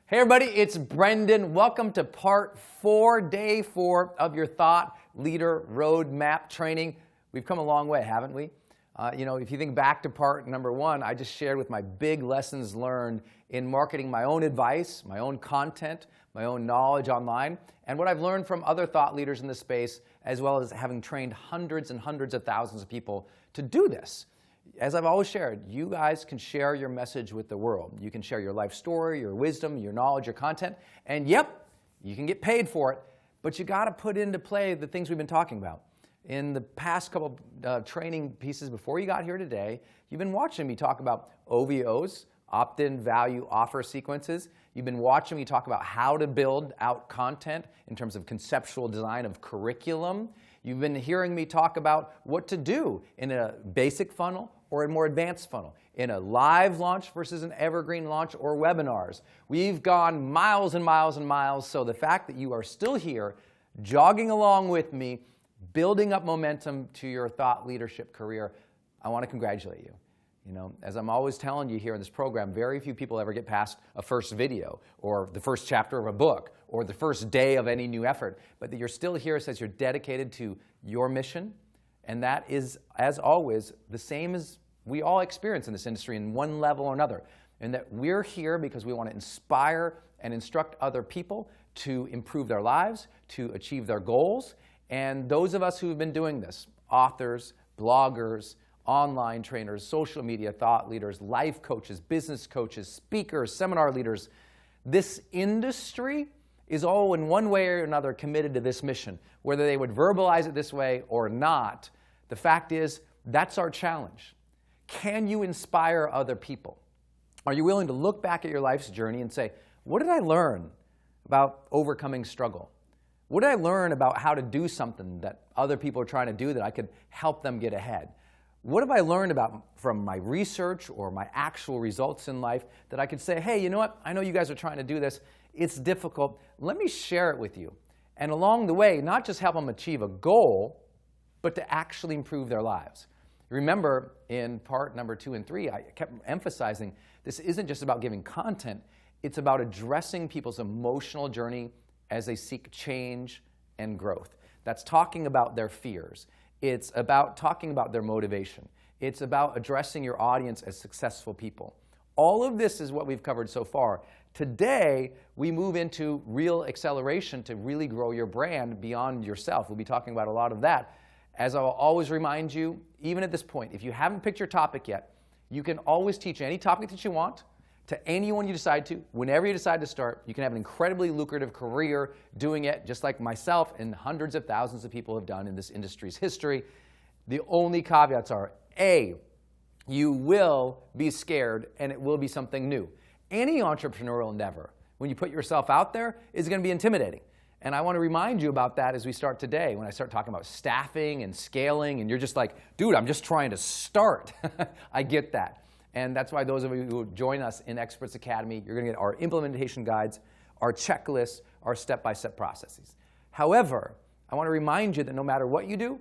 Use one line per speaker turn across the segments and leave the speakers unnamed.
Hey everybody, it's Brendan. Welcome to part 4, day 4 of your Thought Leader Roadmap training. We've come a long way, haven't we? If you think back to part number 1, I just shared with my big lessons learned in marketing my own advice, my own content, my own knowledge online, and what I've learned from other thought leaders in this space, as well as having trained hundreds and hundreds of thousands of people to do this. As I've always shared, you guys can share your message with the world. You can share your life story, your wisdom, your knowledge, your content, and yep, you can get paid for it, but you got to put into play the things we've been talking about. In the past couple training pieces before you got here today, you've been watching me talk about OVOs, opt-in value offer sequences. You've been watching me talk about how to build out content in terms of conceptual design of curriculum. You've been hearing me talk about what to do in a basic funnel or a more advanced funnel, in a live launch versus an evergreen launch or webinars. We've gone miles and miles and miles, so the fact that you are still here, jogging along with me, building up momentum to your thought leadership career, I want to congratulate you. As I'm always telling you here in this program, very few people ever get past a first video or the first chapter of a book or the first day of any new effort, but that you're still here says you're dedicated to your mission, and that is, as always, the same as we all experience in this industry in one level or another, and that we're here because we want to inspire and instruct other people to improve their lives, to achieve their goals. And those of us who have been doing this, authors, bloggers, online trainers, social media thought leaders, life coaches, business coaches, speakers, seminar leaders, this industry is all in one way or another committed to this mission. Whether they would verbalize it this way or not, the fact is that's our challenge. Can you inspire other people? Are you willing to look back at your life's journey and say, what did I learn about overcoming struggle? What did I learn about how to do something that other people are trying to do that I could help them get ahead? What have I learned about from my research or my actual results in life that I could say, hey, you know what? I know you guys are trying to do this. It's difficult. Let me share it with you. And along the way, not just help them achieve a goal, but to actually improve their lives. Remember, in part number 2 and 3, I kept emphasizing this isn't just about giving content. It's about addressing people's emotional journey as they seek change and growth. That's talking about their fears. It's about talking about their motivation. It's about addressing your audience as successful people. All of this is what we've covered so far. Today, we move into real acceleration to really grow your brand beyond yourself. We'll be talking about a lot of that. As I'll always remind you, even at this point, if you haven't picked your topic yet, you can always teach any topic that you want to anyone you decide to, whenever you decide to start. You can have an incredibly lucrative career doing it, just like myself and hundreds of thousands of people have done in this industry's history. The only caveats are, A, you will be scared and it will be something new. Any entrepreneurial endeavor, when you put yourself out there, is going to be intimidating. And I want to remind you about that as we start today, when I start talking about staffing and scaling, and you're just like, dude, I'm just trying to start. I get that. And that's why those of you who join us in Experts Academy, you're going to get our implementation guides, our checklists, our step-by-step processes. However, I want to remind you that no matter what you do,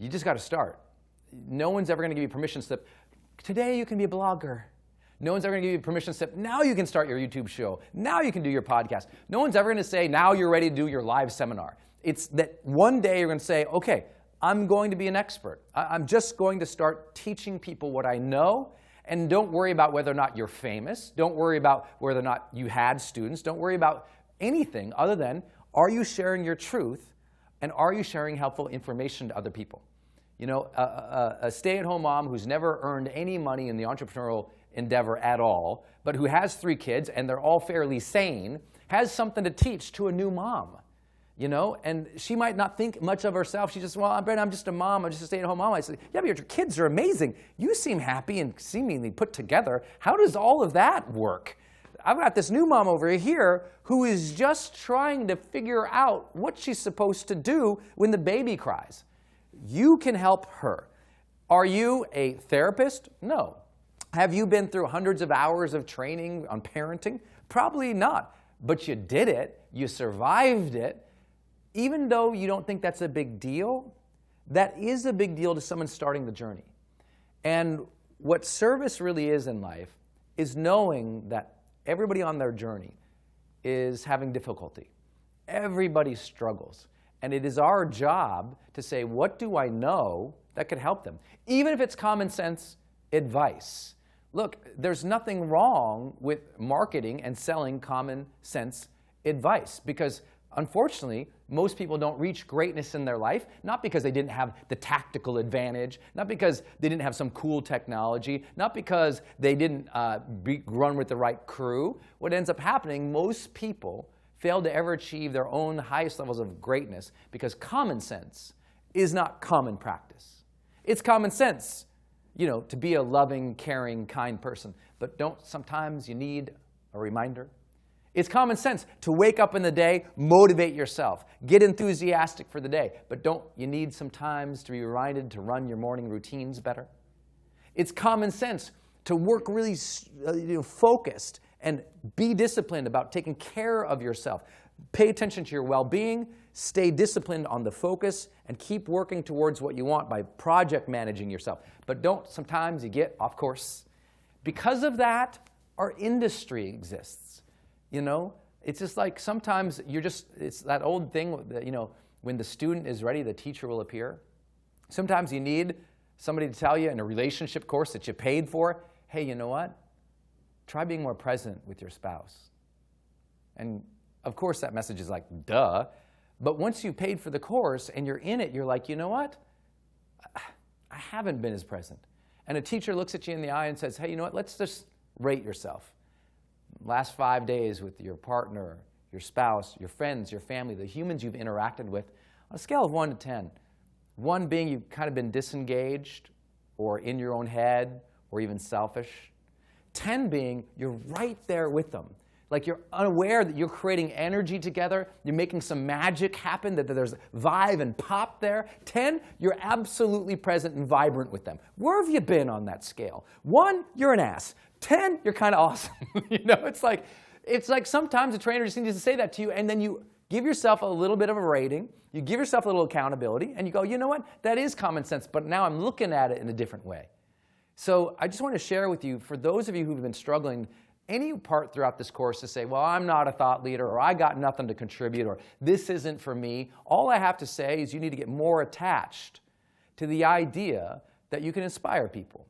you just got to start. No one's ever going to give you permission slip. Today you can be a blogger. No one's ever going to give you permission slip. Now you can start your YouTube show. Now you can do your podcast. No one's ever going to say, now you're ready to do your live seminar. It's that one day you're going to say, okay, I'm going to be an expert. I'm just going to start teaching people what I know. And don't worry about whether or not you're famous. Don't worry about whether or not you had students. Don't worry about anything other than, are you sharing your truth and are you sharing helpful information to other people? A stay-at-home mom who's never earned any money in the entrepreneurial endeavor at all, but who has 3 kids and they're all fairly sane, has something to teach to a new mom. And she might not think much of herself. She just, well, Brent, I'm just a mom. I'm just a stay-at-home mom. I say, yeah, but your kids are amazing. You seem happy and seemingly put together. How does all of that work? I've got this new mom over here who is just trying to figure out what she's supposed to do when the baby cries. You can help her. Are you a therapist? No. Have you been through hundreds of hours of training on parenting? Probably not. But you did it. You survived it. Even though you don't think that's a big deal, that is a big deal to someone starting the journey. And what service really is in life is knowing that everybody on their journey is having difficulty. Everybody struggles. And it is our job to say, what do I know that could help them? Even if it's common sense advice. Look, there's nothing wrong with marketing and selling common sense advice because, unfortunately, most people don't reach greatness in their life, not because they didn't have the tactical advantage, not because they didn't have some cool technology, not because they didn't run with the right crew. What ends up happening, most people fail to ever achieve their own highest levels of greatness because common sense is not common practice. It's common sense, to be a loving, caring, kind person, but sometimes you need a reminder. It's common sense to wake up in the day, motivate yourself, get enthusiastic for the day, but don't you need sometimes to be reminded to run your morning routines better? It's common sense to work really focused and be disciplined about taking care of yourself. Pay attention to your well-being, stay disciplined on the focus, and keep working towards what you want by project managing yourself. But sometimes you get off course. Because of that, our industry exists. It's just like sometimes it's that old thing that, when the student is ready, the teacher will appear. Sometimes you need somebody to tell you in a relationship course that you paid for, hey, you know what? Try being more present with your spouse. And of course that message is like, duh. But once you paid for the course and you're in it, you're like, you know what? I haven't been as present. And a teacher looks at you in the eye and says, hey, you know what? Let's just rate yourself. Last 5 days with your partner, your spouse, your friends, your family, the humans you've interacted with, on a scale of 1 to 10, 1 being you've kind of been disengaged or in your own head or even selfish, 10 being you're right there with them. Like you're unaware that you're creating energy together, you're making some magic happen, that there's vibe and pop there. 10, you're absolutely present and vibrant with them. Where have you been on that scale? 1, you're an ass. 10, you're kind of awesome. It's like sometimes a trainer just needs to say that to you, and then you give yourself a little bit of a rating, you give yourself a little accountability, and you go, you know what? That is common sense, but now I'm looking at it in a different way. So I just want to share with you, for those of you who've been struggling any part throughout this course to say, well, I'm not a thought leader, or I got nothing to contribute, or this isn't for me, all I have to say is you need to get more attached to the idea that you can inspire people,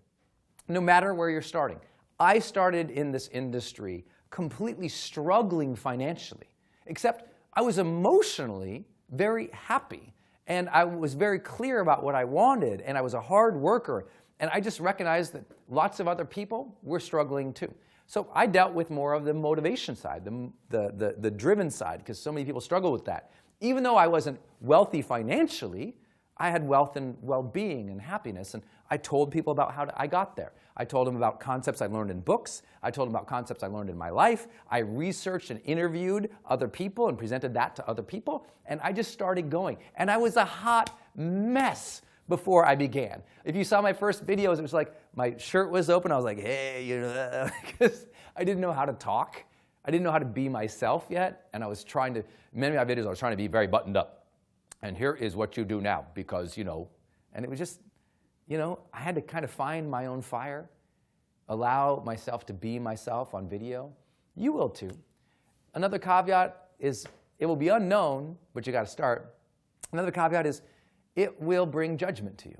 no matter where you're starting. I started in this industry completely struggling financially, except I was emotionally very happy, and I was very clear about what I wanted, and I was a hard worker, and I just recognized that lots of other people were struggling too. So I dealt with more of the motivation side, the driven side, because so many people struggle with that. Even though I wasn't wealthy financially, I had wealth and well-being and happiness, and I told people about how I got there. I told them about concepts I learned in books. I told them about concepts I learned in my life. I researched and interviewed other people and presented that to other people, and I just started going. And I was a hot mess before I began. If you saw my first videos, it was like my shirt was open. I was like, hey, because I didn't know how to talk. I didn't know how to be myself yet, and I was trying to, many of my videos, I was trying to be very buttoned up. And here is what you do now, because, and it was just, I had to kind of find my own fire, allow myself to be myself on video. You will too. Another caveat is it will be unknown, but you got to start. Another caveat is it will bring judgment to you.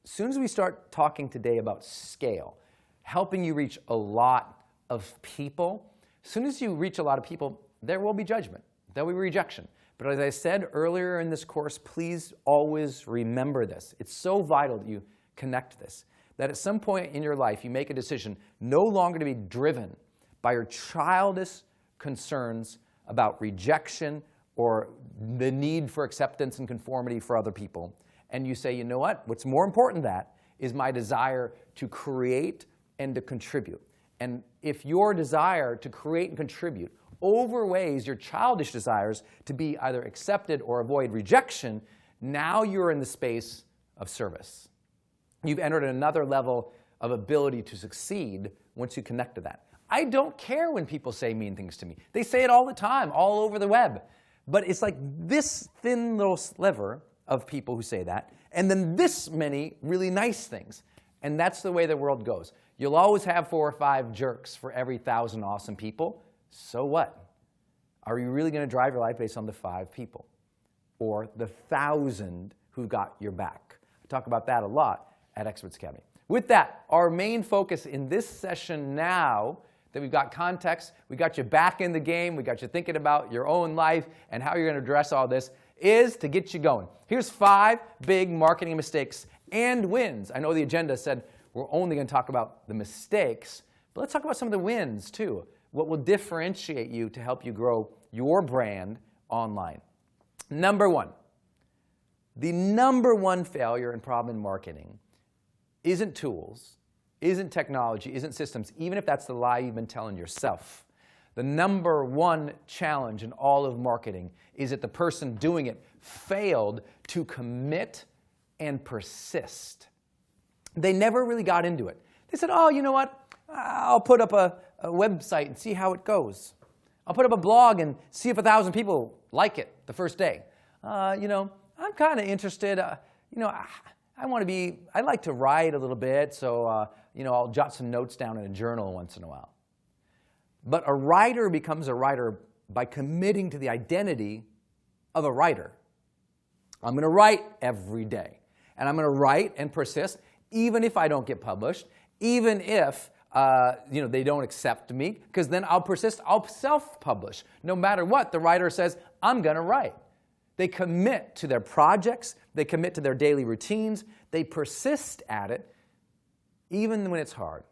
As soon as we start talking today about scale, helping you reach a lot of people, as soon as you reach a lot of people, there will be judgment. There will be rejection. But as I said earlier in this course, please always remember this. It's so vital that you connect this, that at some point in your life you make a decision no longer to be driven by your childish concerns about rejection or the need for acceptance and conformity for other people. And you say, you know what? What's more important than that is my desire to create and to contribute. And if your desire to create and contribute overweighs your childish desires to be either accepted or avoid rejection, now you're in the space of service. You've entered another level of ability to succeed once you connect to that. I don't care when people say mean things to me. They say it all the time, all over the web. But it's like this thin little sliver of people who say that, and then this many really nice things. And that's the way the world goes. You'll always have 4 or 5 jerks for every 1,000 awesome people. So what? Are you really going to drive your life based on the 5 people or the 1,000 who got your back? I talk about that a lot at Experts Academy. With that, our main focus in this session now that we've got context, we got you back in the game, we got you thinking about your own life and how you're going to address all this, is to get you going. Here's 5 big marketing mistakes and wins. I know the agenda said we're only going to talk about the mistakes, but let's talk about some of the wins too. What will differentiate you to help you grow your brand online? Number 1, the number 1 failure and problem in marketing isn't tools, isn't technology, isn't systems, even if that's the lie you've been telling yourself. The number 1 challenge in all of marketing is that the person doing it failed to commit and persist. They never really got into it. They said, oh, you know what? I'll put up a website and see how it goes. I'll put up a blog and see if 1,000 people like it the first day. I'm kind of interested. I'd like to write a little bit, so I'll jot some notes down in a journal once in a while. But a writer becomes a writer by committing to the identity of a writer. I'm going to write every day, and I'm going to write and persist, even if I don't get published, even if they don't accept me, because then I'll persist. I'll self-publish. No matter what, the writer says, I'm going to write. They commit to their projects. They commit to their daily routines. They persist at it, even when it's hard,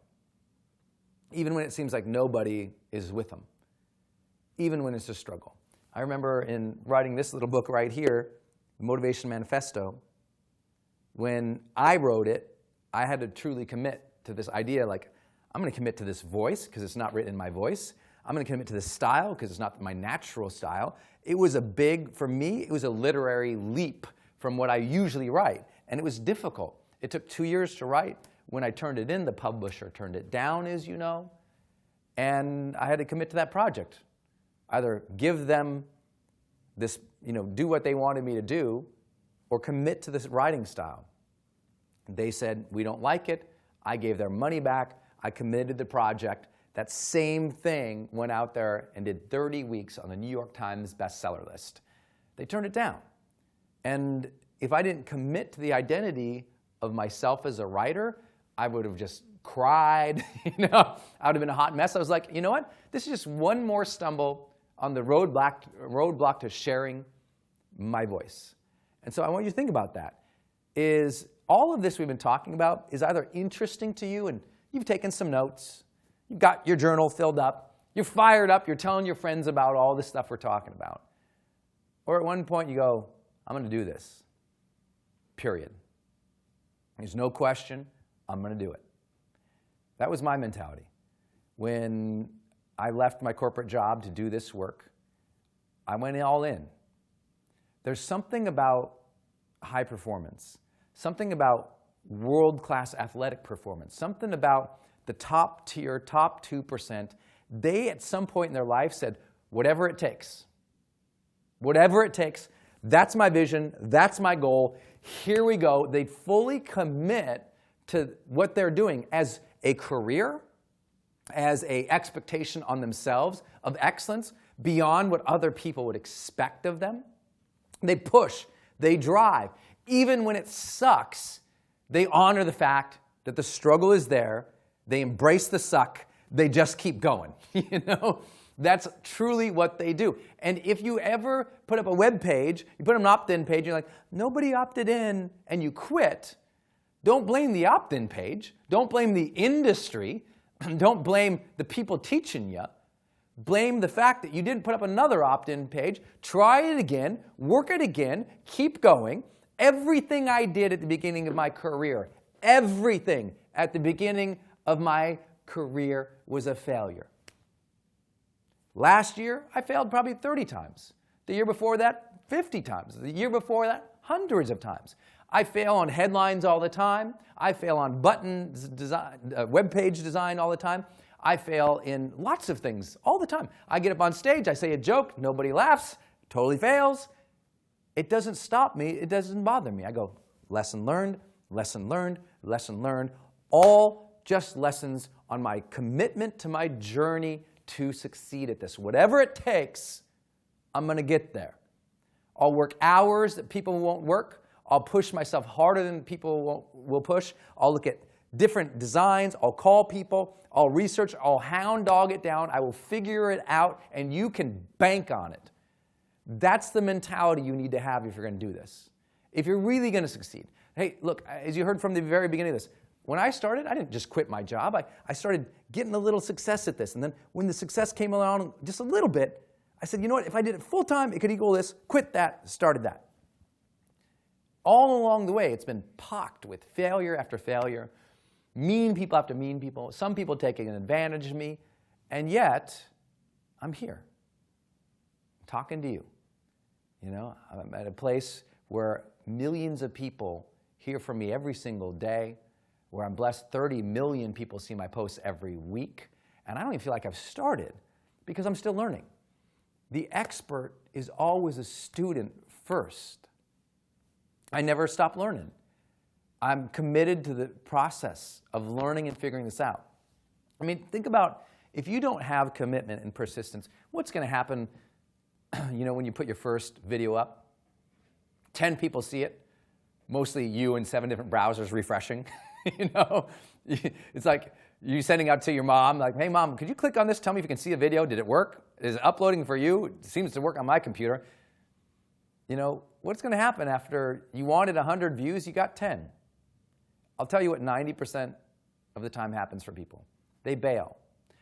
even when it seems like nobody is with them, even when it's a struggle. I remember in writing this little book right here, the Motivation Manifesto, when I wrote it, I had to truly commit to this idea, like, I'm going to commit to this voice because it's not written in my voice. I'm going to commit to this style because it's not my natural style. It was for me, it was a literary leap from what I usually write. And it was difficult. It took 2 years to write. When I turned it in, the publisher turned it down, as you know. And I had to commit to that project. Either give them this, do what they wanted me to do, or commit to this writing style. They said, we don't like it. I gave their money back. I committed to the project. That same thing went out there and did 30 weeks on the New York Times bestseller list. They turned it down. And if I didn't commit to the identity of myself as a writer, I would have just cried. I would have been a hot mess. I was like, you know what? This is just one more stumble on the roadblock to sharing my voice. And so I want you to think about that. Is all of this we've been talking about is either interesting to you and you've taken some notes, you've got your journal filled up, you're fired up, you're telling your friends about all this stuff we're talking about. Or at one point you go, I'm going to do this, period. There's no question, I'm going to do it. That was my mentality. When I left my corporate job to do this work, I went all in. There's something about high performance, something about world-class athletic performance, something about the top tier, top 2%. They, at some point in their life, said, whatever it takes, that's my vision, that's my goal, here we go. They fully commit to what they're doing as a career, as an expectation on themselves of excellence beyond what other people would expect of them. They push, they drive. Even when it sucks, they honor the fact that the struggle is there. They embrace the suck. They just keep going. That's truly what they do. And if you ever put up a web page, you put up an opt-in page, you're like, nobody opted in, and you quit, don't blame the opt-in page. Don't blame the industry. Don't blame the people teaching you. Blame the fact that you didn't put up another opt-in page. Try it again. Work it again. Keep going. Everything I did at the beginning of my career, everything at the beginning of my career was a failure. Last year, I failed probably 30 times. The year before that, 50 times. The year before that, hundreds of times. I fail on headlines all the time. I fail on buttons design, web page design all the time. I fail in lots of things all the time. I get up on stage, I say a joke, nobody laughs, totally fails. It doesn't stop me, it doesn't bother me. I go, lesson learned, lesson learned, lesson learned, all just lessons on my commitment to my journey to succeed at this. Whatever it takes, I'm going to get there. I'll work hours that people won't work. I'll push myself harder than people will push. I'll look at different designs. I'll call people. I'll research. I'll hound dog it down. I will figure it out, and you can bank on it. That's the mentality you need to have if you're going to do this. If you're really going to succeed. Hey, look, as you heard from the very beginning of this, when I started, I didn't just quit my job. I started getting a little success at this. And then when the success came along just a little bit, I said, you know what, if I did it full time, it could equal this. Quit that, started that. All along the way, it's been pocked with failure after failure, mean people after mean people, some people taking advantage of me, and yet, I'm here, talking to you. You know, I'm at a place where millions of people hear from me every single day, where I'm blessed 30 million people see my posts every week, and I don't even feel like I've started because I'm still learning. The expert is always a student first. I never stop learning. I'm committed to the process of learning and figuring this out. I mean, think about if you don't have commitment and persistence, what's going to happen, you know, when you put your first video up? 10 people see it, mostly you in 7 different browsers refreshing. You know, it's like you sending out to your mom, like, hey, Mom, could you click on this? Tell me if you can see a video. Did it work? Is it uploading for you? It seems to work on my computer. You know, what's going to happen after you wanted 100 views, you got 10? I'll tell you what 90% of the time happens for people. They bail,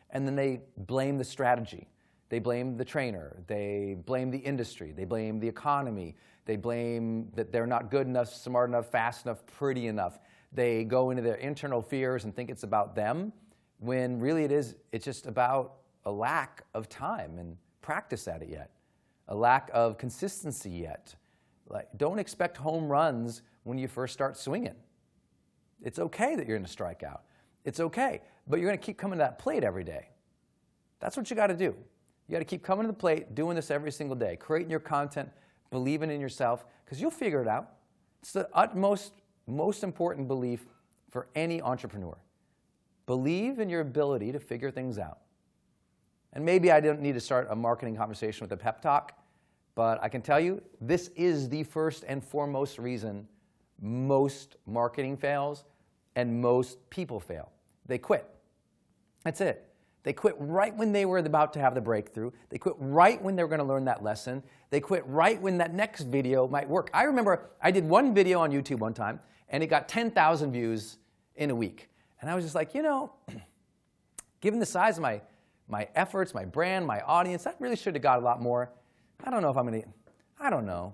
and then they blame the strategy. They blame the trainer. They blame the industry. They blame the economy. They blame that they're not good enough, smart enough, fast enough, pretty enough. They go into their internal fears and think it's about them, when really it's just about a lack of time and practice at it yet, a lack of consistency yet. Like, don't expect home runs when you first start swinging. It's okay that you're going to strike out. It's okay, but you're going to keep coming to that plate every day. That's what you got to do. You got to keep coming to the plate, doing this every single day, creating your content, believing in yourself, because you'll figure it out. It's the most important belief for any entrepreneur. Believe in your ability to figure things out. And maybe I don't need to start a marketing conversation with a pep talk, but I can tell you this is the first and foremost reason most marketing fails and most people fail. They quit. That's it. They quit right when they were about to have the breakthrough. They quit right when they were going to learn that lesson. They quit right when that next video might work. I remember I did one video on YouTube one time, and it got 10,000 views in a week. And I was just like, you know, given the size of my efforts, my brand, my audience, that really should have got a lot more. I don't know if I'm going to, I don't know.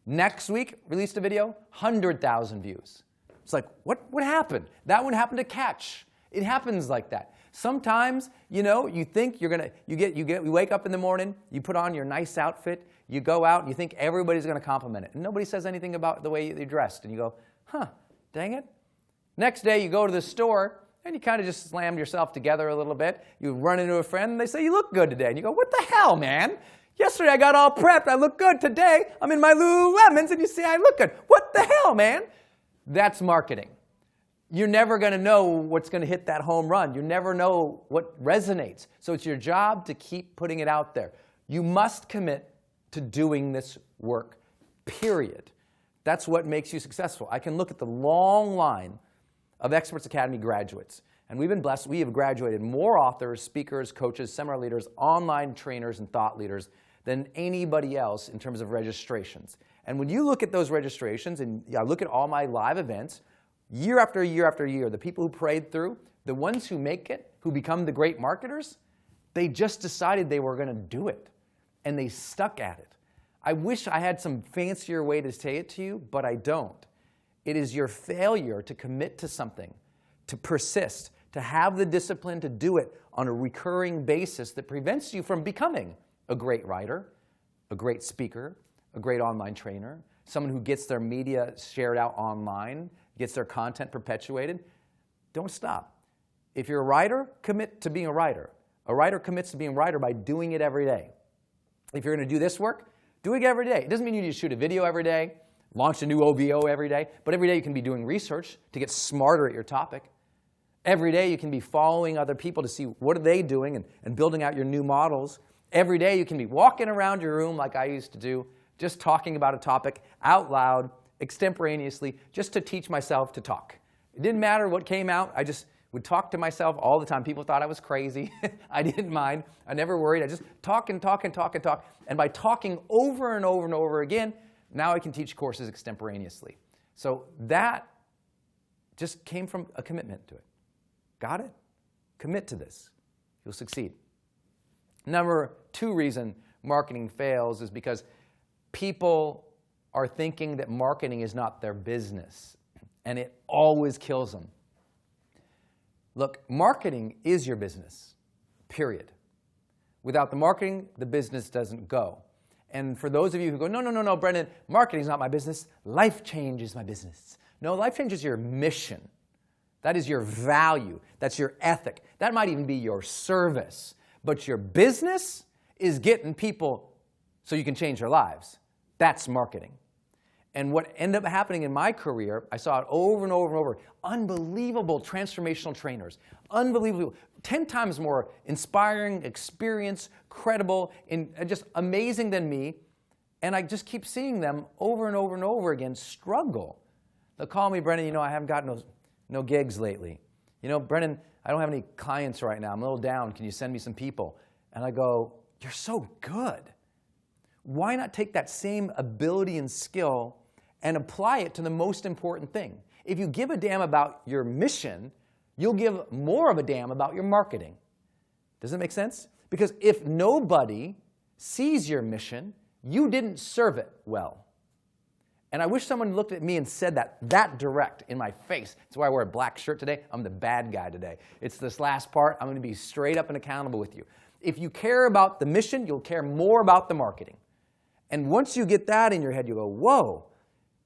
Next week, released a video, 100,000 views. It's like, what happened? That one happened to catch. It happens like that. Sometimes, you know, you think you're going to, you wake up in the morning, you put on your nice outfit, you go out, and you think everybody's going to compliment it. And nobody says anything about the way you're dressed. And you go, huh, dang it. Next day, you go to the store, and you kind of just slammed yourself together a little bit. You run into a friend, and they say, you look good today. And you go, what the hell, man? Yesterday, I got all prepped. I look good. Today, I'm in my Lululemons, and you say I look good. What the hell, man? That's marketing. You're never going to know what's going to hit that home run. You never know what resonates. So it's your job to keep putting it out there. You must commit to doing this work, period. That's what makes you successful. I can look at the long line of Experts Academy graduates, and we've been blessed. We have graduated more authors, speakers, coaches, seminar leaders, online trainers, and thought leaders than anybody else in terms of registrations. And when you look at those registrations, and I look at all my live events, year after year after year, the people who prayed through, the ones who make it, who become the great marketers, they just decided they were going to do it, and they stuck at it. I wish I had some fancier way to say it to you, but I don't. It is your failure to commit to something, to persist, to have the discipline to do it on a recurring basis that prevents you from becoming a great writer, a great speaker, a great online trainer, someone who gets their media shared out online, gets their content perpetuated. Don't stop. If you're a writer, commit to being a writer. A writer commits to being a writer by doing it every day. If you're going to do this work, do it every day. It doesn't mean you need to shoot a video every day, launch a new OVO every day, but every day you can be doing research to get smarter at your topic. Every day you can be following other people to see what are they doing and building out your new models. Every day you can be walking around your room like I used to do, just talking about a topic out loud, extemporaneously, just to teach myself to talk. It didn't matter what came out. I just would talk to myself all the time. People thought I was crazy. I didn't mind. I never worried. I just talk and talk and talk and talk. And by talking over and over and over again, now I can teach courses extemporaneously. So that just came from a commitment to it. Got it? Commit to this. You'll succeed. Number 2 reason marketing fails is because people are thinking that marketing is not their business, and it always kills them. Look, marketing is your business, period. Without the marketing, the business doesn't go. And for those of you who go, no, Brendan, marketing is not my business. Life change is my business. No, life change is your mission. That is your value. That's your ethic. That might even be your service. But your business is getting people so you can change their lives. That's marketing. And what ended up happening in my career, I saw it over and over and over. Unbelievable transformational trainers. Unbelievable. 10 times more inspiring, experienced, credible, and just amazing than me. And I just keep seeing them over and over and over again struggle. They'll call me, Brendan, I haven't got no gigs lately. Brendan, I don't have any clients right now. I'm a little down. Can you send me some people? And I go, you're so good. Why not take that same ability and skill and apply it to the most important thing? If you give a damn about your mission, you'll give more of a damn about your marketing. Does that make sense? Because if nobody sees your mission, you didn't serve it well. And I wish someone looked at me and said that direct in my face. That's why I wear a black shirt today. I'm the bad guy today. It's this last part. I'm going to be straight up and accountable with you. If you care about the mission, you'll care more about the marketing. And once you get that in your head, you go, whoa.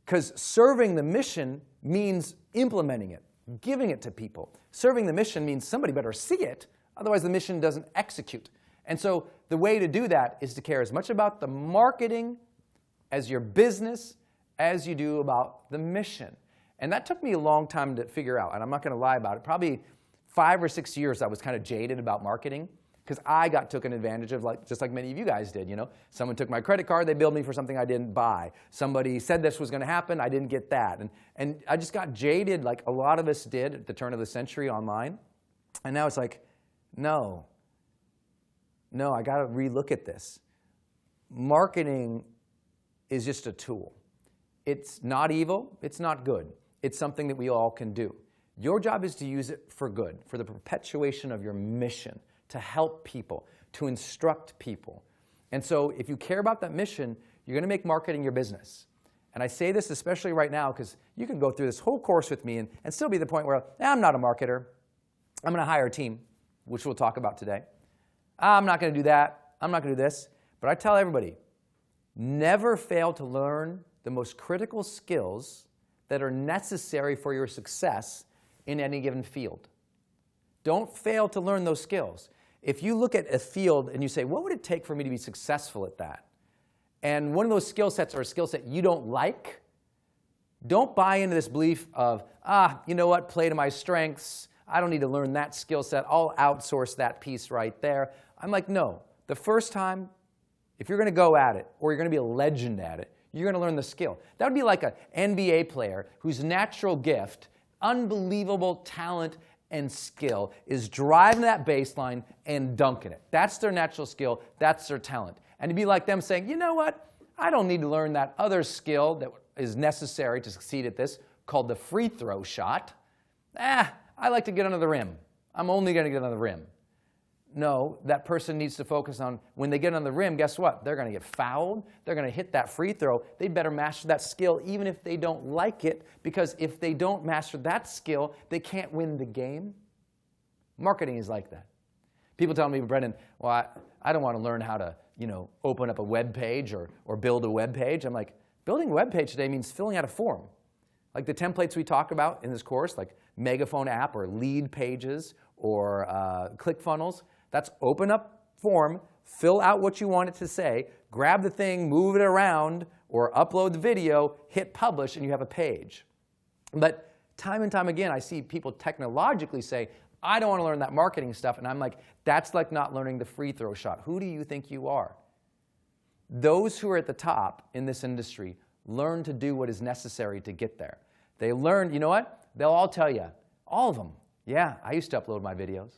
Because serving the mission means implementing it, giving it to people. Serving the mission means somebody better see it, otherwise the mission doesn't execute. And so the way to do that is to care as much about the marketing as your business as you do about the mission. And that took me a long time to figure out, and I'm not going to lie about it. Probably 5 or 6 years I was kind of jaded about marketing because I got taken advantage of, just like many of you guys did. Someone took my credit card, they billed me for something I didn't buy. Somebody said this was going to happen, I didn't get that. And I just got jaded like a lot of us did at the turn of the century online. And now it's like, no, I got to relook at this. Marketing is just a tool. It's not evil, it's not good. It's something that we all can do. Your job is to use it for good, for the perpetuation of your mission, to help people, to instruct people. And so if you care about that mission, you're going to make marketing your business. And I say this especially right now because you can go through this whole course with me and still be at the point where I'm not a marketer. I'm going to hire a team, which we'll talk about today. I'm not going to do that. I'm not going to do this. But I tell everybody, never fail to learn the most critical skills that are necessary for your success in any given field. Don't fail to learn those skills. If you look at a field and you say, what would it take for me to be successful at that? And one of those skill sets are a skill set you don't like, don't buy into this belief of, you know what, play to my strengths. I don't need to learn that skill set. I'll outsource that piece right there. I'm like, no. The first time, if you're going to go at it or you're going to be a legend at it, you're going to learn the skill. That would be like an NBA player whose natural gift, unbelievable talent and skill, is driving that baseline and dunking it. That's their natural skill. That's their talent. And to be like them saying, you know what? I don't need to learn that other skill that is necessary to succeed at this, called the free throw shot. I like to get under the rim. I'm only going to get under the rim. No, that person needs to focus on when they get on the rim, guess what? They're going to get fouled. They're going to hit that free throw. They'd better master that skill even if they don't like it, because if they don't master that skill, they can't win the game. Marketing is like that. People tell me, Brendan, well, I don't want to learn how to, open up a web page or build a web page. I'm like, building a web page today means filling out a form. Like the templates we talk about in this course, like Megaphone app or lead pages or ClickFunnels. That's open up form, fill out what you want it to say, grab the thing, move it around, or upload the video, hit publish, and you have a page. But time and time again, I see people technologically say, I don't want to learn that marketing stuff. And I'm like, that's like not learning the free throw shot. Who do you think you are? Those who are at the top in this industry learn to do what is necessary to get there. They learn, you know what? They'll all tell you, all of them, yeah, I used to upload my videos.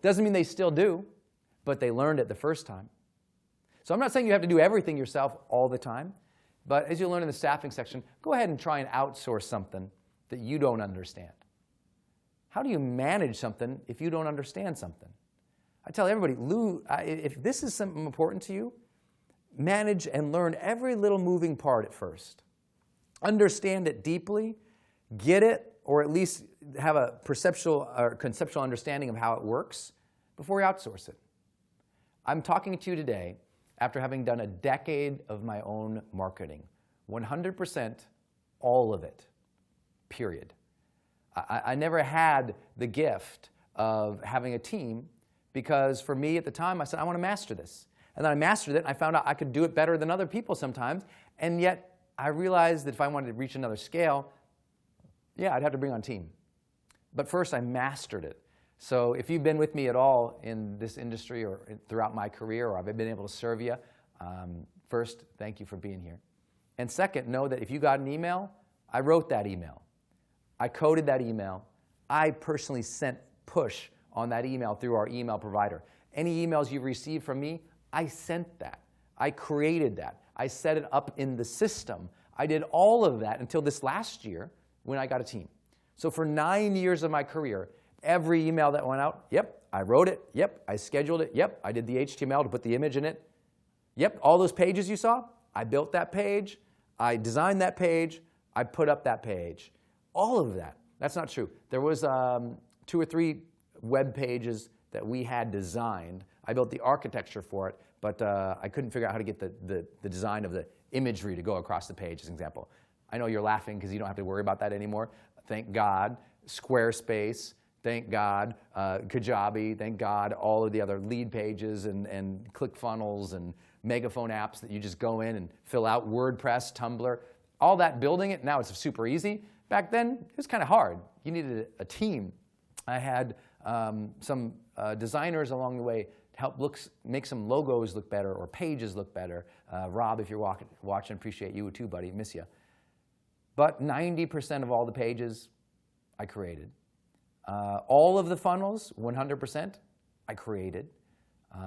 Doesn't mean they still do, but they learned it the first time. So I'm not saying you have to do everything yourself all the time, but as you learn in the staffing section, go ahead and try and outsource something that you don't understand. How do you manage something if you don't understand something? I tell everybody, if this is something important to you, manage and learn every little moving part at first. Understand it deeply, get it, or at least have a perceptual or conceptual understanding of how it works before you outsource it. I'm talking to you today after having done a decade of my own marketing. 100%, all of it, period. I never had the gift of having a team because for me at the time, I said, I want to master this. And then I mastered it, and I found out I could do it better than other people sometimes, and yet I realized that if I wanted to reach another scale, yeah, I'd have to bring on a team. But first, I mastered it. So if you've been with me at all in this industry or throughout my career, or I've been able to serve you, first, thank you for being here. And second, know that if you got an email, I wrote that email. I coded that email. I personally sent push on that email through our email provider. Any emails you've received from me, I sent that. I created that. I set it up in the system. I did all of that until this last year when I got a team. So for 9 years of my career, every email that went out, yep, I wrote it, yep, I scheduled it, yep, I did the HTML to put the image in it, yep, all those pages you saw, I built that page, I designed that page, I put up that page. All of that. That's not true. There was 2 or 3 web pages that we had designed. I built the architecture for it, but I couldn't figure out how to get the design of the imagery to go across the page, as an example. I know you're laughing because you don't have to worry about that anymore. Thank God. Squarespace, thank God. Kajabi, thank God. All of the other lead pages and ClickFunnels and Megaphone apps that you just go in and fill out. WordPress, Tumblr, all that, building it, now it's super easy. Back then, it was kind of hard. You needed a team. I had some designers along the way to help make some logos look better or pages look better. Rob, if you're watching, appreciate you too, buddy. Miss you. But 90% of all the pages, I created. All of the funnels, 100%, I created.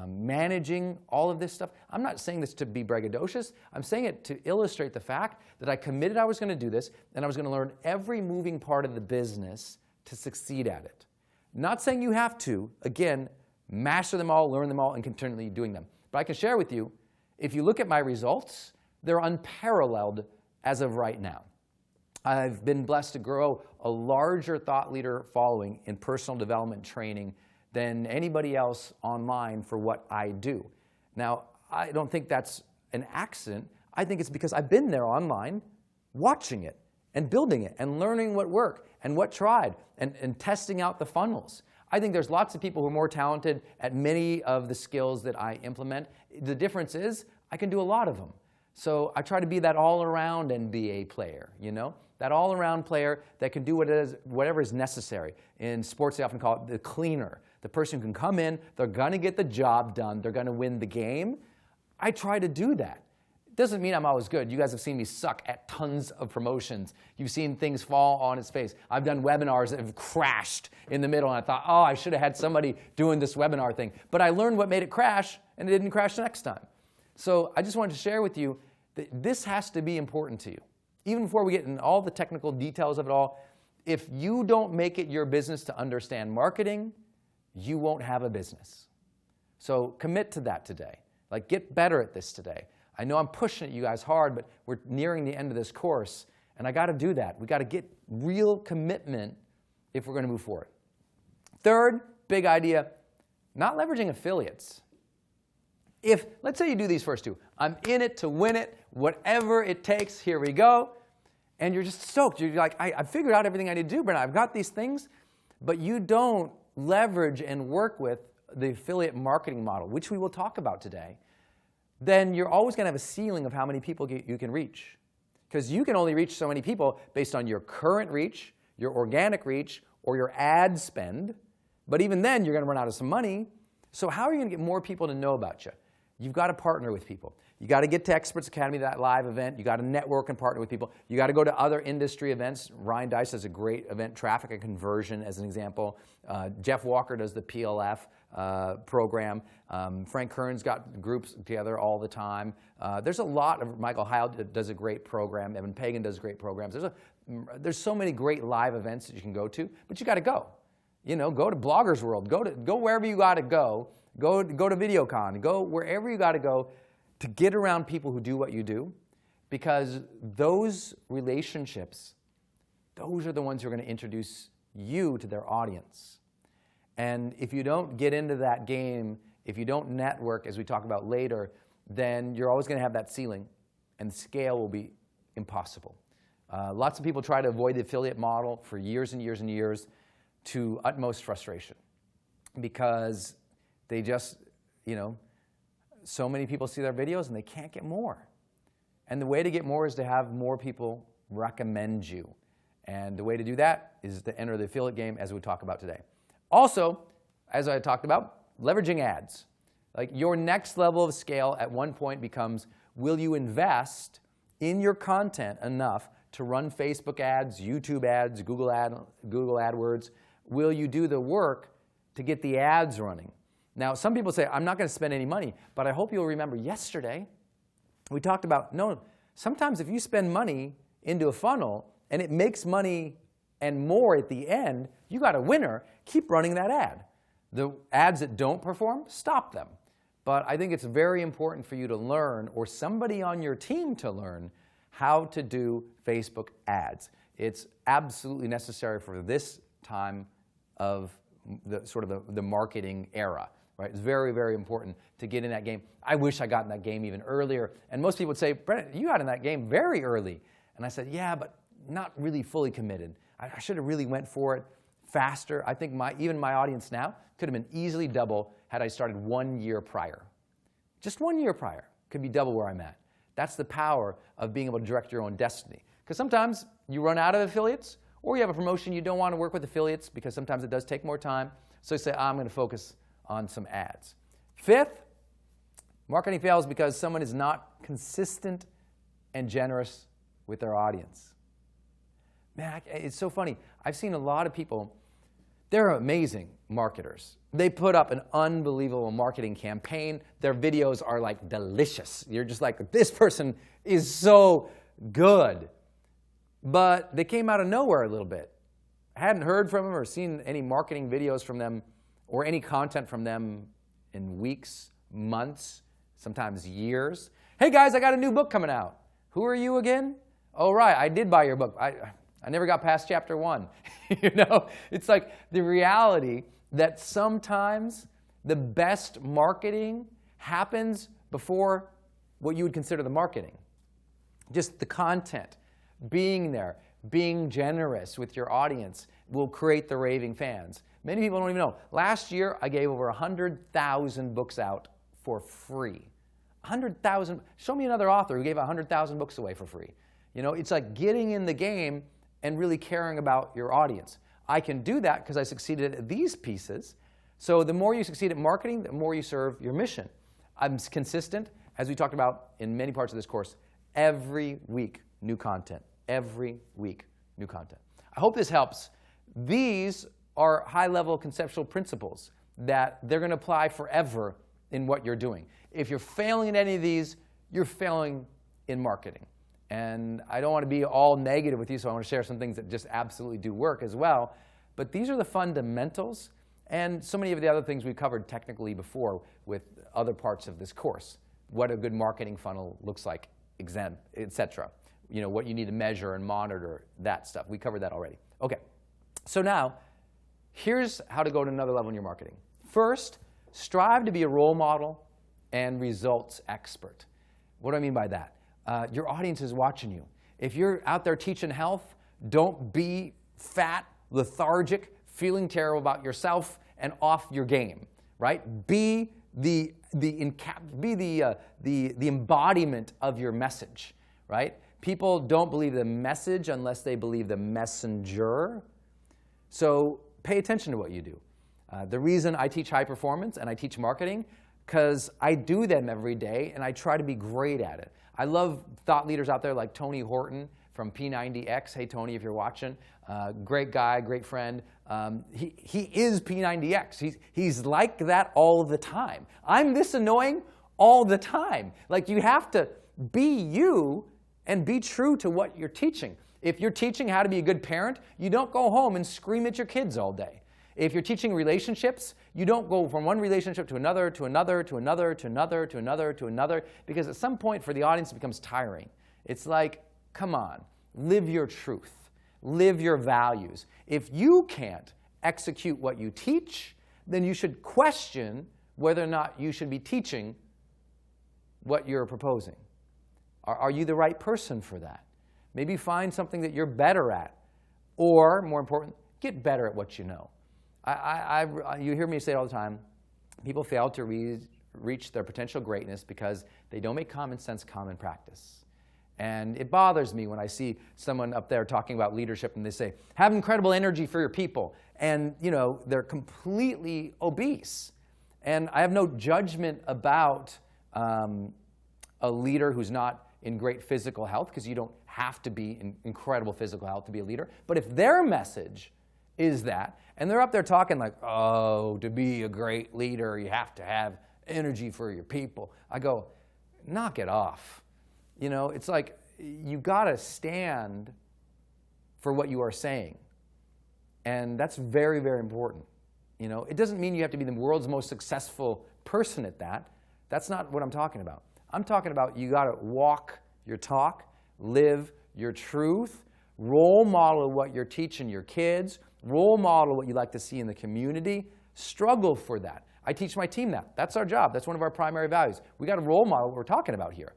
Managing all of this stuff. I'm not saying this to be braggadocious. I'm saying it to illustrate the fact that I committed I was going to do this, and I was going to learn every moving part of the business to succeed at it. Not saying you have to, again, master them all, learn them all, and continually doing them. But I can share with you, if you look at my results, they're unparalleled as of right now. I've been blessed to grow a larger thought leader following in personal development training than anybody else online for what I do. Now, I don't think that's an accident. I think it's because I've been there online, watching it, and building it, and learning what worked, and what tried, and testing out the funnels. I think there's lots of people who are more talented at many of the skills that I implement. The difference is I can do a lot of them. So I try to be that all-around NBA player, you know? That all-around player that can do whatever is necessary. In sports, they often call it the cleaner. The person who can come in, they're going to get the job done, they're going to win the game. I try to do that. It doesn't mean I'm always good. You guys have seen me suck at tons of promotions. You've seen things fall on its face. I've done webinars that have crashed in the middle, and I thought, oh, I should have had somebody doing this webinar thing. But I learned what made it crash, and it didn't crash the next time. So I just wanted to share with you that this has to be important to you. Even before we get into all the technical details of it all, if you don't make it your business to understand marketing, you won't have a business. So commit to that today. Like, get better at this today. I know I'm pushing at you guys hard, but we're nearing the end of this course, and I got to do that. We got to get real commitment if we're going to move forward. Third big idea, not leveraging affiliates. If, let's say you do these first two. I'm in it to win it, whatever it takes, here we go. And you're just stoked. You're like, I figured out everything I need to do, Brent. I've got these things. But you don't leverage and work with the affiliate marketing model, which we will talk about today. Then you're always going to have a ceiling of how many people you can reach. Because you can only reach so many people based on your current reach, your organic reach, or your ad spend. But even then, you're going to run out of some money. So how are you going to get more people to know about you? You've got to partner with people. You got to get to Experts Academy, that live event. You got to network and partner with people. You got to go to other industry events. Ryan Deiss does a great event, Traffic and Conversion, as an example. Jeff Walker does the PLF program. Frank Kern's got groups together all the time. There's a lot of, Michael Heil does a great program. Evan Pagan does great programs. There's so many great live events that you can go to, but you got to go. You know, go to Bloggers World. Go wherever you got to go. Go to VideoCon. Go wherever you got to go to get around people who do what you do, because those relationships, those are the ones who are going to introduce you to their audience. And if you don't get into that game, if you don't network, as we talk about later, then you're always going to have that ceiling, and scale will be impossible. Lots of people try to avoid the affiliate model for years and years and years, to utmost frustration, because they just, you know, so many people see their videos and they can't get more. And the way to get more is to have more people recommend you. And the way to do that is to enter the affiliate game, as we talk about today. Also, as I talked about, leveraging ads. Like, your next level of scale at one point becomes, will you invest in your content enough to run Facebook ads, YouTube ads, Google AdWords? Will you do the work to get the ads running? Now, some people say, I'm not going to spend any money, but I hope you'll remember yesterday we talked about, no, sometimes if you spend money into a funnel and it makes money and more at the end, you got a winner, keep running that ad. The ads that don't perform, stop them. But I think it's very important for you to learn, or somebody on your team to learn, how to do Facebook ads. It's absolutely necessary for this time of the marketing era, right? It's very, very important to get in that game. I wish I got in that game even earlier. And most people would say, Brent, you got in that game very early. And I said, yeah, but not really fully committed. I should have really went for it faster. I think even my audience now could have been easily double had I started 1 year prior. Just 1 year prior could be double where I'm at. That's the power of being able to direct your own destiny. Because sometimes you run out of affiliates, or you have a promotion, you don't want to work with affiliates because sometimes it does take more time. So you say, I'm going to focus on some ads. Fifth, marketing fails because someone is not consistent and generous with their audience. Man, it's so funny. I've seen a lot of people, they're amazing marketers. They put up an unbelievable marketing campaign. Their videos are like delicious. You're just like, this person is so good. But they came out of nowhere a little bit. I hadn't heard from them or seen any marketing videos from them or any content from them in weeks, months, sometimes years. Hey guys, I got a new book coming out. Who are you again? Oh, right, I did buy your book. I never got past chapter 1. You know, it's like the reality that sometimes the best marketing happens before what you would consider the marketing. Just the content, being there, being generous with your audience will create the raving fans. Many people don't even know. Last year, I gave over 100,000 books out for free. 100,000. Show me another author who gave 100,000 books away for free. You know, it's like getting in the game and really caring about your audience. I can do that because I succeeded at these pieces. So the more you succeed at marketing, the more you serve your mission. I'm consistent, as we talked about in many parts of this course, every week, new content. Every week, new content. I hope this helps. These are high-level conceptual principles that they're going to apply forever in what you're doing. If you're failing in any of these, you're failing in marketing. And I don't want to be all negative with you, so I want to share some things that just absolutely do work as well. But these are the fundamentals, and so many of the other things we covered technically before with other parts of this course. What a good marketing funnel looks like, etc. You know, what you need to measure and monitor, that stuff. We covered that already. Okay, so now, here's how to go to another level in your marketing. First, strive to be a role model and results expert. What do I mean by that? Your audience is watching you. If you're out there teaching health, don't be fat, lethargic, feeling terrible about yourself, and off your game, right? Be the embodiment of your message, right? People don't believe the message unless they believe the messenger. So pay attention to what you do. The reason I teach high performance and I teach marketing, because I do them every day and I try to be great at it. I love thought leaders out there like Tony Horton from P90X. Hey, Tony, if you're watching. Great guy, great friend. He is P90X. He's like that all the time. I'm this annoying all the time. Like, you have to be you and be true to what you're teaching. If you're teaching how to be a good parent, you don't go home and scream at your kids all day. If you're teaching relationships, you don't go from one relationship to another, to another, to another, to another, to another, to another, because at some point for the audience it becomes tiring. It's like, come on, live your truth, live your values. If you can't execute what you teach, then you should question whether or not you should be teaching what you're proposing. Are you the right person for that? Maybe find something that you're better at, or more important, get better at what you know. You hear me say it all the time, people fail to reach their potential greatness because they don't make common sense common practice. And it bothers me when I see someone up there talking about leadership and they say, have incredible energy for your people. And they're completely obese. And I have no judgment about a leader who's not in great physical health, because you don't have to be in incredible physical health to be a leader. But if their message is that, and they're up there talking like, oh, to be a great leader, you have to have energy for your people. I go, knock it off. It's like, you got to stand for what you are saying. And that's very, very important. It doesn't mean you have to be the world's most successful person at that. That's not what I'm talking about. I'm talking about you got to walk your talk, live your truth, role model what you're teaching your kids, role model what you like to see in the community, struggle for that. I teach my team that. That's our job. That's one of our primary values. We got to role model what we're talking about here.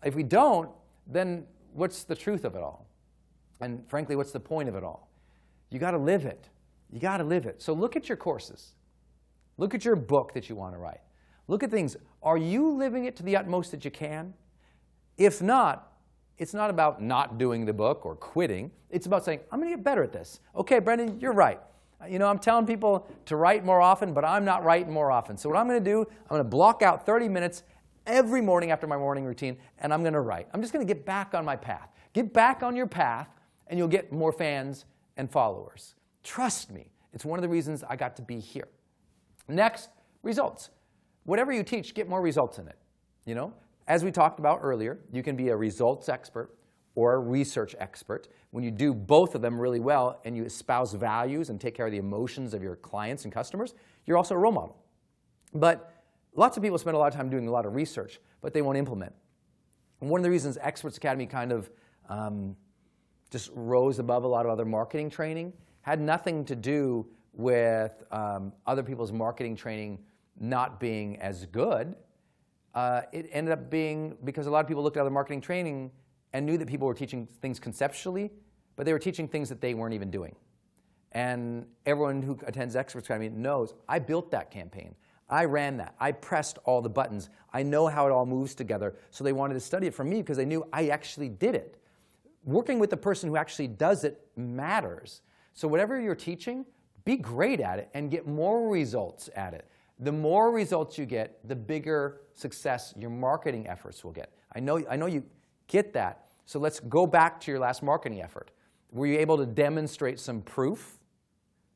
If we don't, then what's the truth of it all? And frankly, what's the point of it all? You got to live it. You got to live it. So look at your courses. Look at your book that you want to write. Look at things. Are you living it to the utmost that you can? If not, it's not about not doing the book or quitting. It's about saying, I'm going to get better at this. Okay, Brendan, you're right. I'm telling people to write more often, but I'm not writing more often. So what I'm going to do, I'm going to block out 30 minutes every morning after my morning routine, and I'm going to write. I'm just going to get back on my path. Get back on your path, and you'll get more fans and followers. Trust me. It's one of the reasons I got to be here. Next, results. Whatever you teach, get more results in it. As we talked about earlier, you can be a results expert or a research expert. When you do both of them really well and you espouse values and take care of the emotions of your clients and customers, you're also a role model. But lots of people spend a lot of time doing a lot of research, but they won't implement. And one of the reasons Experts Academy kind of just rose above a lot of other marketing training had nothing to do with other people's marketing training not being as good. It ended up being because a lot of people looked at other marketing training and knew that people were teaching things conceptually, but they were teaching things that they weren't even doing. And everyone who attends Experts Academy knows, I built that campaign. I ran that. I pressed all the buttons. I know how it all moves together. So they wanted to study it from me because they knew I actually did it. Working with the person who actually does it matters. So whatever you're teaching, be great at it and get more results at it. The more results you get, the bigger success your marketing efforts will get. I know you get that. So let's go back to your last marketing effort. Were you able to demonstrate some proof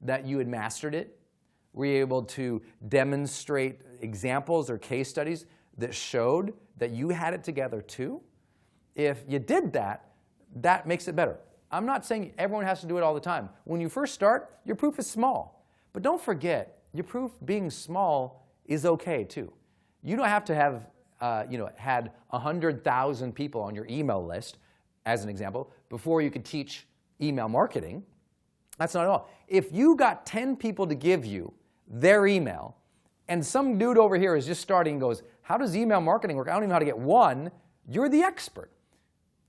that you had mastered it? Were you able to demonstrate examples or case studies that showed that you had it together too? If you did that, that makes it better. I'm not saying everyone has to do it all the time. When you first start, your proof is small. But don't forget, your proof being small is okay too. You don't have to have had 100,000 people on your email list, as an example, before you could teach email marketing. That's not at all. If you got 10 people to give you their email, and some dude over here is just starting and goes, how does email marketing work? I don't even know how to get one. You're the expert,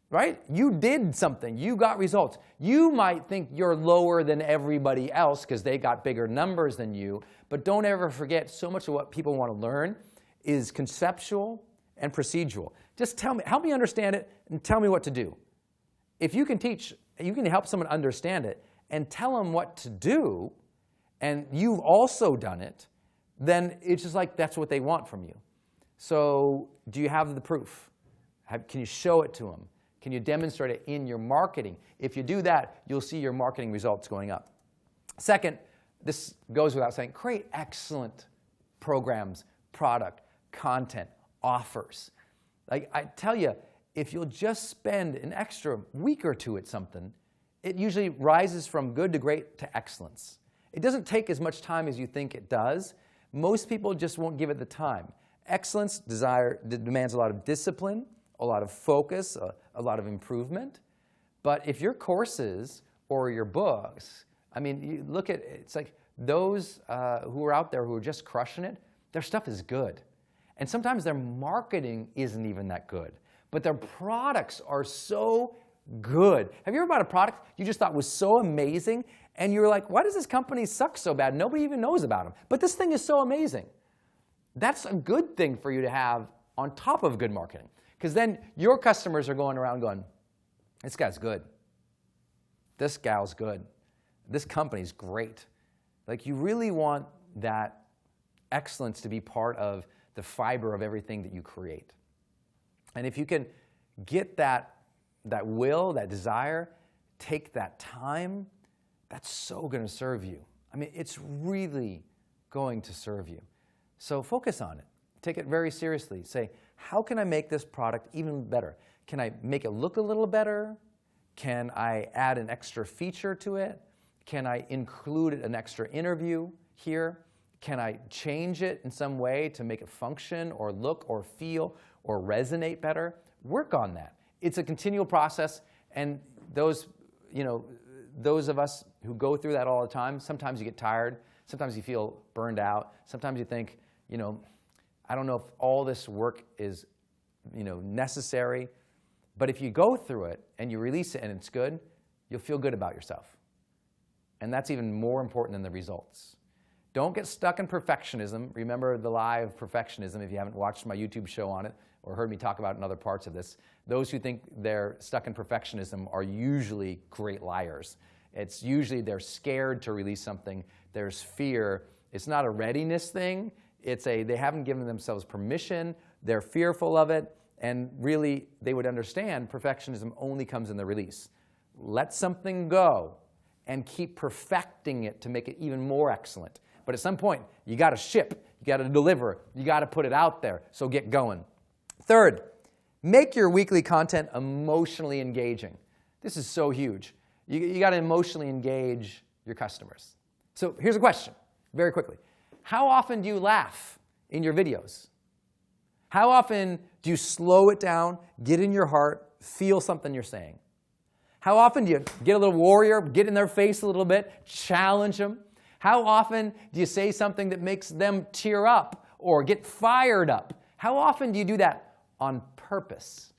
right? You did something. You got results. You might think you're lower than everybody else because they got bigger numbers than you, but don't ever forget so much of what people want to learn is conceptual and procedural. Just tell me, help me understand it and tell me what to do. If you can teach, you can help someone understand it and tell them what to do, and you've also done it, then it's just like that's what they want from you. So do you have the proof? Can you show it to them? Can you demonstrate it in your marketing? If you do that, you'll see your marketing results going up. Second, this goes without saying, create excellent programs, product, content, offers. Like I tell you, if you'll just spend an extra week or two at something, it usually rises from good to great to excellence. It doesn't take as much time as you think it does. Most people just won't give it the time. Excellence demands a lot of discipline, a lot of focus, a lot of improvement. But if your courses or your books, I mean, you look at, it's like those who are out there who are just crushing it, their stuff is good. And sometimes their marketing isn't even that good. But their products are so good. Have you ever bought a product you just thought was so amazing, and you're like, why does this company suck so bad? Nobody even knows about them. But this thing is so amazing. That's a good thing for you to have on top of good marketing. Because then your customers are going around going, this guy's good. This gal's good. This company's great. Like, you really want that excellence to be part of the fiber of everything that you create. And if you can get that will, that desire, take that time, that's so going to serve you. I mean, it's really going to serve you. So focus on it. Take it very seriously. Say, how can I make this product even better? Can I make it look a little better? Can I add an extra feature to it? Can I include an extra interview here? Can I change it in some way to make it function or look or feel or resonate better? Work on that. It's a continual process, and those of us who go through that all the time, sometimes you get tired, sometimes you feel burned out, sometimes you think, I don't know if all this work is, necessary, but if you go through it and you release it and it's good, you'll feel good about yourself. And that's even more important than the results. Don't get stuck in perfectionism. Remember the lie of perfectionism if you haven't watched my YouTube show on it or heard me talk about it in other parts of this. Those who think they're stuck in perfectionism are usually great liars. It's usually they're scared to release something. There's fear. It's not a readiness thing. They haven't given themselves permission. They're fearful of it. And really, they would understand perfectionism only comes in the release. Let something go and keep perfecting it to make it even more excellent. But at some point, you got to ship, you got to deliver, you got to put it out there, so get going. Third, make your weekly content emotionally engaging. This is so huge. You got to emotionally engage your customers. So here's a question, very quickly. How often do you laugh in your videos? How often do you slow it down, get in your heart, feel something you're saying? How often do you get a little warrior, get in their face a little bit, challenge them? How often do you say something that makes them tear up or get fired up? How often do you do that on purpose?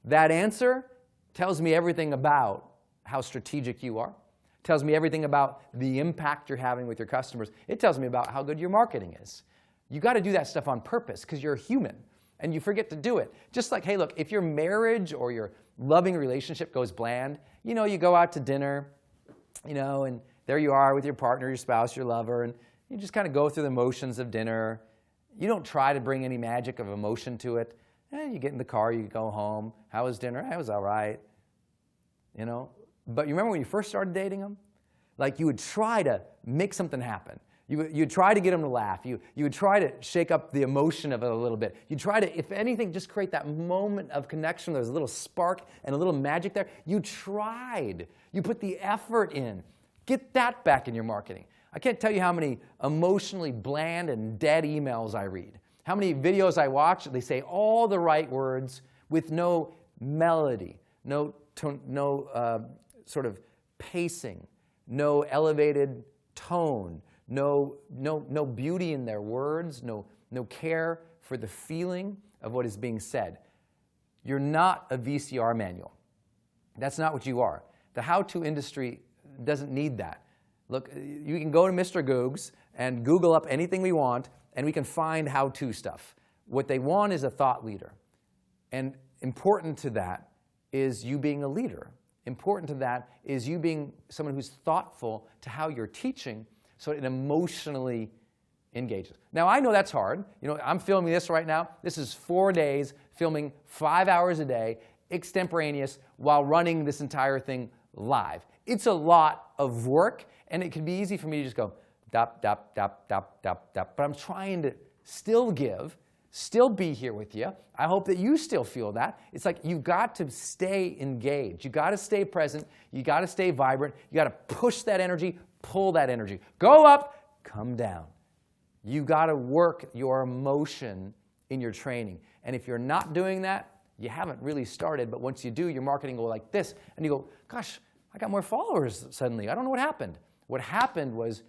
That answer tells me everything about how strategic you are. It tells me everything about the impact you're having with your customers. It tells me about how good your marketing is. You got to do that stuff on purpose because you're a human and you forget to do it. Just like, hey, look, if your marriage or your loving relationship goes bland, you go out to dinner, and there you are with your partner, your spouse, your lover, and you just kind of go through the motions of dinner. You don't try to bring any magic of emotion to it. You get in the car, you go home. How was dinner? It was all right. But you remember when you first started dating them? Like, you would try to make something happen. You'd try to get them to laugh. You would try to shake up the emotion of it a little bit. You'd try to, if anything, just create that moment of connection. There's a little spark and a little magic there. You tried. You put the effort in. Get that back in your marketing. I can't tell you how many emotionally bland and dead emails I read. How many videos I watch, they say all the right words with no melody, no sort of pacing, no elevated tone, no beauty in their words, no care for the feeling of what is being said. You're not a VCR manual. That's not what you are. The how-to industry doesn't need that. Look, you can go to Mr. Googs and Google up anything we want, and we can find how-to stuff. What they want is a thought leader. And important to that is you being a leader. Important to that is you being someone who's thoughtful to how you're teaching, so it emotionally engages. Now, I know that's hard. You know, I'm filming this right now. This is 4 days, filming 5 hours a day, extemporaneous, while running this entire thing live. It's a lot of work, and it can be easy for me to just go, dop, dop, dop, dop, dop, dop. But I'm trying to still give, still be here with you. I hope that you still feel that. It's like you've got to stay engaged. You've got to stay present. You've got to stay vibrant. You've got to push that energy, pull that energy. Go up, come down. You've got to work your emotion in your training. And if you're not doing that, you haven't really started. But once you do, your marketing will go like this. And you go, gosh, I got more followers suddenly. I don't know what happened. What happened was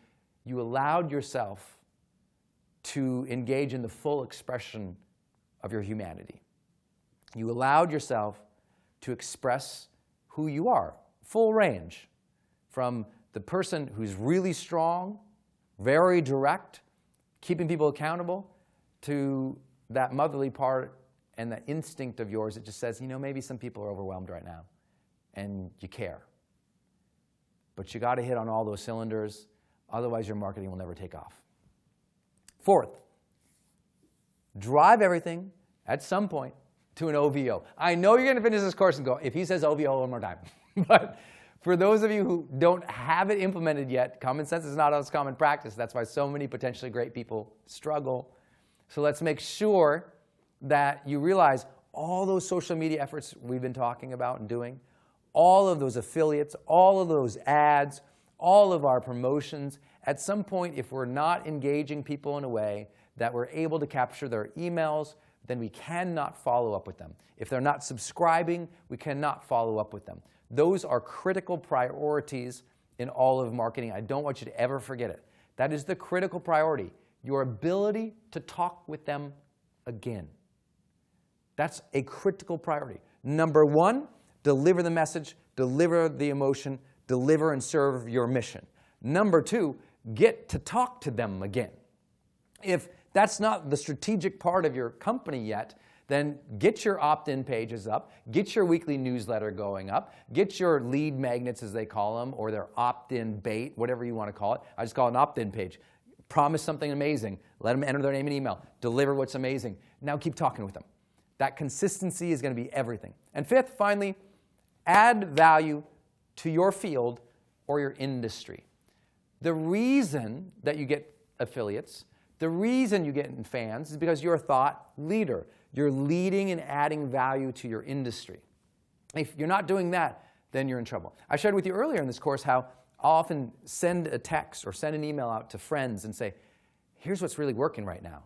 you allowed yourself to engage in the full expression of your humanity. You allowed yourself to express who you are, full range, from the person who's really strong, very direct, keeping people accountable, to that motherly part and that instinct of yours that just says, you know, maybe some people are overwhelmed right now, and you care. But you got to hit on all those cylinders, otherwise your marketing will never take off. Fourth, drive everything at some point to an OVO. I know you're going to finish this course and go, if he says OVO one more time. But for those of you who don't have it implemented yet, common sense is not always common practice. That's why so many potentially great people struggle. So let's make sure that you realize all those social media efforts we've been talking about and doing, all of those affiliates, all of those ads, all of our promotions, at some point, if we're not engaging people in a way that we're able to capture their emails, then we cannot follow up with them. If they're not subscribing, we cannot follow up with them. Those are critical priorities in all of marketing. I don't want you to ever forget it. That is the critical priority, your ability to talk with them again. That's a critical priority. Number one, deliver the message, deliver the emotion, deliver and serve your mission. Number two, get to talk to them again. If that's not the strategic part of your company yet, then get your opt-in pages up, get your weekly newsletter going up, get your lead magnets, as they call them, or their opt-in bait, whatever you want to call it. I just call it an opt-in page. Promise something amazing. Let them enter their name and email. Deliver what's amazing. Now keep talking with them. That consistency is going to be everything. And fifth, finally, add value to your field or your industry. The reason that you get affiliates, the reason you get fans is because you're a thought leader. You're leading and adding value to your industry. If you're not doing that, then you're in trouble. I shared with you earlier in this course how I'll often send a text or send an email out to friends and say, here's what's really working right now.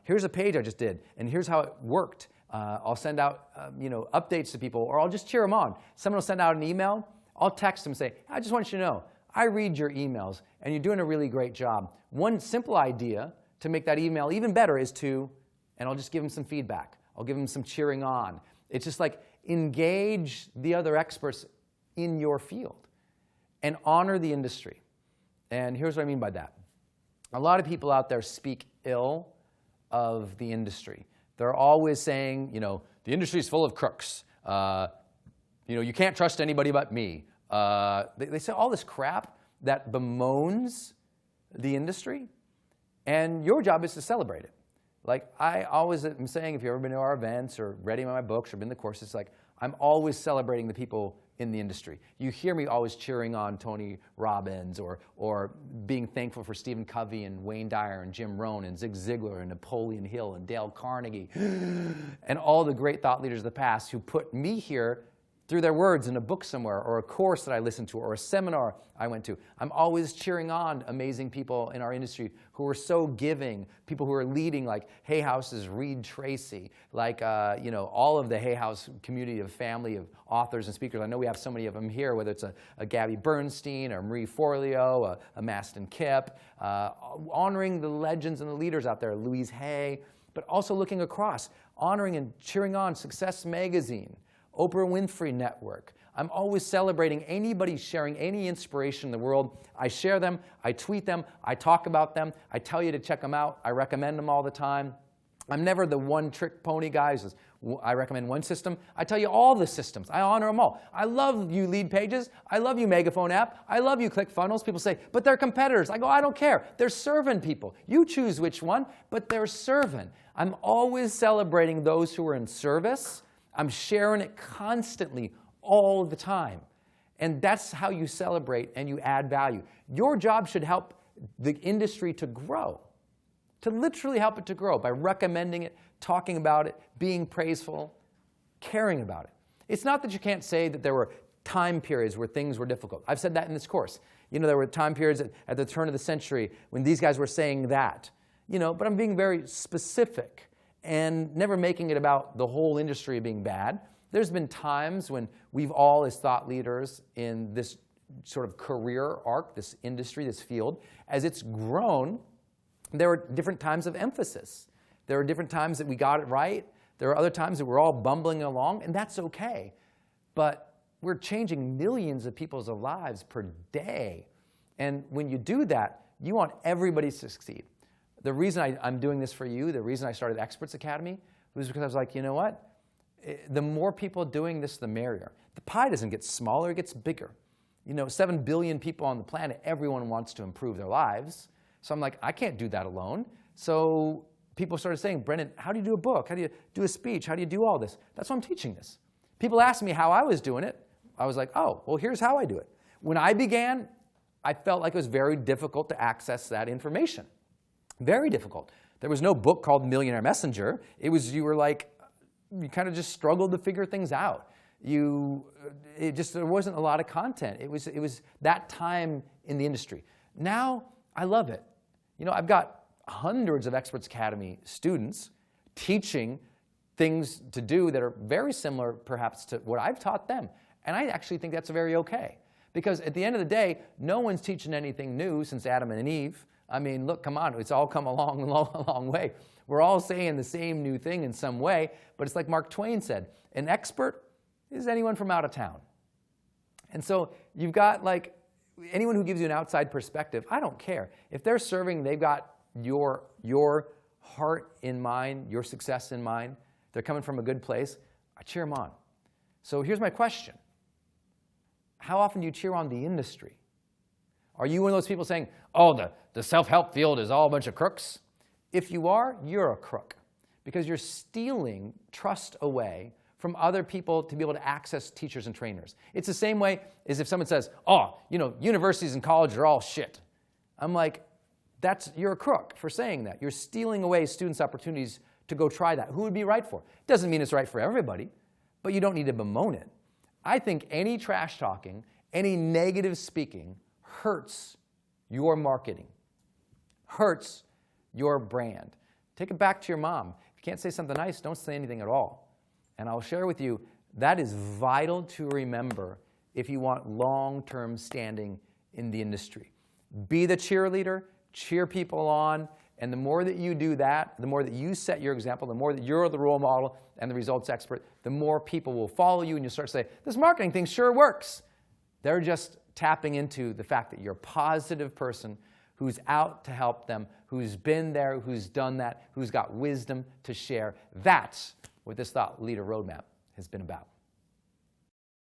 Here's a page I just did, and here's how it worked. I'll send out updates to people, or I'll just cheer them on. Someone will send out an email. I'll text them and say, I just want you to know, I read your emails, and you're doing a really great job. One simple idea to make that email even better is to, and I'll just give them some feedback. I'll give them some cheering on. It's just like engage the other experts in your field and honor the industry. And here's what I mean by that. A lot of people out there speak ill of the industry. They're always saying, the industry is full of crooks. You can't trust anybody but me. They say all this crap that bemoans the industry, and your job is to celebrate it. Like I always am saying, if you've ever been to our events or read any of my books or been to the courses, like I'm always celebrating the people in the industry. You hear me always cheering on Tony Robbins or being thankful for Stephen Covey and Wayne Dyer and Jim Rohn and Zig Ziglar and Napoleon Hill and Dale Carnegie and all the great thought leaders of the past who put me here through their words in a book somewhere or a course that I listened to or a seminar I went to. I'm always cheering on amazing people in our industry who are so giving, people who are leading like Hay House's Reed Tracy, like all of the Hay House community of family of authors and speakers. I know we have so many of them here, whether it's a Gabby Bernstein or Marie Forleo, a Maston Kipp, honoring the legends and the leaders out there, Louise Hay, but also looking across, honoring and cheering on Success Magazine, Oprah Winfrey Network. I'm always celebrating anybody sharing any inspiration in the world. I share them, I tweet them, I talk about them, I tell you to check them out, I recommend them all the time. I'm never the one-trick pony guy who says, I recommend one system. I tell you all the systems. I honor them all. I love you Leadpages. I love you Megaphone app. I love you ClickFunnels. People say, but they're competitors. I go, I don't care. They're serving people. You choose which one, but they're serving. I'm always celebrating those who are in service. I'm sharing it constantly, all the time. And that's how you celebrate and you add value. Your job should help the industry to grow, to literally help it to grow by recommending it, talking about it, being praiseful, caring about it. It's not that you can't say that there were time periods where things were difficult. I've said that in this course. You know, there were time periods at the turn of the century when these guys were saying that. You know, but I'm being very specific and never making it about the whole industry being bad. There's been times when we've all, as thought leaders in this sort of career arc, this industry, this field, as it's grown, there were different times of emphasis. There are different times that we got it right. There are other times that we're all bumbling along, and that's okay. But we're changing millions of people's lives per day. And when you do that, you want everybody to succeed. The reason I'm doing this for you, the reason I started Experts Academy, was because I was like, you know what? The more people doing this, the merrier. The pie doesn't get smaller, it gets bigger. You know, 7 billion people on the planet, everyone wants to improve their lives. So I'm like, I can't do that alone. So people started saying, Brendan, how do you do a book? How do you do a speech? How do you do all this? That's why I'm teaching this. People asked me how I was doing it. I was like, oh, well, here's how I do it. When I began, I felt like it was very difficult to access that information. Very difficult. There was no book called Millionaire Messenger. It was, you kind of just struggled to figure things out. There wasn't a lot of content. It was that time in the industry. Now, I love it. You know, I've got hundreds of Experts Academy students teaching things to do that are very similar, perhaps, to what I've taught them. And I actually think that's very okay. Because at the end of the day, no one's teaching anything new since Adam and Eve. I mean, look, come on, it's all come a long way. We're all saying the same new thing in some way, but it's like Mark Twain said, an expert is anyone from out of town. And so you've got like anyone who gives you an outside perspective, I don't care. If they're serving, they've got your heart in mind, your success in mind, they're coming from a good place, I cheer them on. So here's my question. How often do you cheer on the industry? Are you one of those people saying, oh, the self-help field is all a bunch of crooks? If you are, you're a crook because you're stealing trust away from other people to be able to access teachers and trainers. It's the same way as if someone says, oh, you know, universities and colleges are all shit. I'm like, you're a crook for saying that. You're stealing away students' opportunities to go try that. Who would be right for? Doesn't mean it's right for everybody, but you don't need to bemoan it. I think any trash talking, any negative speaking hurts your marketing, hurts your brand. Take it back to your mom. If you can't say something nice, don't say anything at all. And I'll share with you, that is vital to remember if you want long-term standing in the industry. Be the cheerleader, cheer people on, and the more that you do that, the more that you set your example, the more that you're the role model and the results expert, the more people will follow you and you'll start to say, this marketing thing sure works. They're just tapping into the fact that you're a positive person who's out to help them, who's been there, who's done that, who's got wisdom to share. That's what this Thought Leader Roadmap has been about.